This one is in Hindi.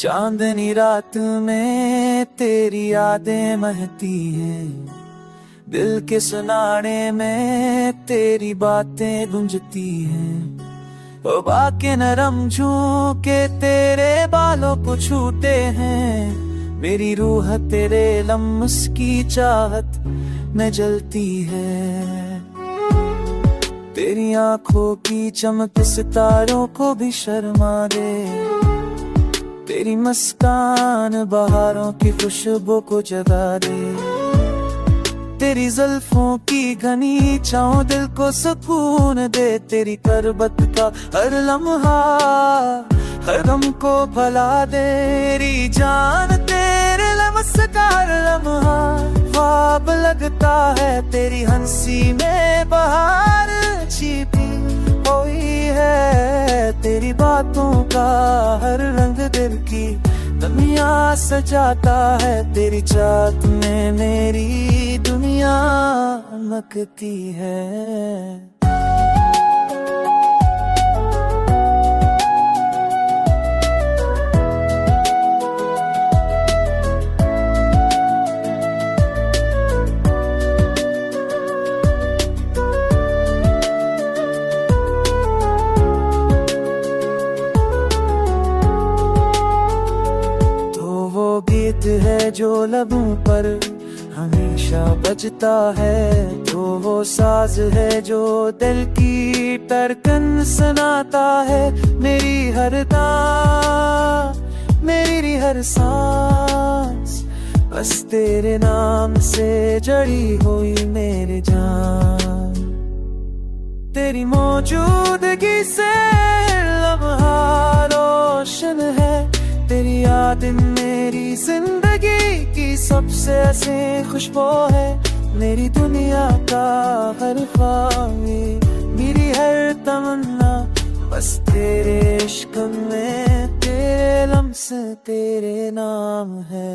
चांदनी रात में तेरी यादें महती हैं, दिल के सुनाने में तेरी बातें गूंजती हैं। ओ बाके नरम झोंके तेरे बालों को छूते हैं, मेरी रूह तेरे लम्स की चाहत में जलती है। तेरी आंखों की चमक सितारों को भी शर्मा दे, तेरी मुस्कान बहारों की खुशबू को जगा दे। तेरी जुल्फों की घनी छाँव दिल को सुकून दे, तेरी करबत का हर लम्हा हर गम को भुला दे। तेरी जान तेरे लम्स का हर लम्हा ख्वाब लगता है, तेरी हंसी में बहार छिपी हुई है। तेरी बातों का हर रंग दिल की दुनिया सजाता है, तेरी चाहत में मेरी दुनिया मकती है। गीत है जो लबों पर हमेशा बजता है, तो वो साज है जो दिल की धड़कन सुनाता है। मेरी हर मेरी हर सांस बस तेरे नाम से जड़ी हुई मेरी जान। तेरी मौजूदगी से लम्हा रोशन है, तेरी याद मेरी जिंदगी की सबसे हसी खुशबू है। मेरी दुनिया का हर ख्वाहिश, मेरी हर तमन्ना बस तेरे इश्क में, तेरे लम्स तेरे नाम है।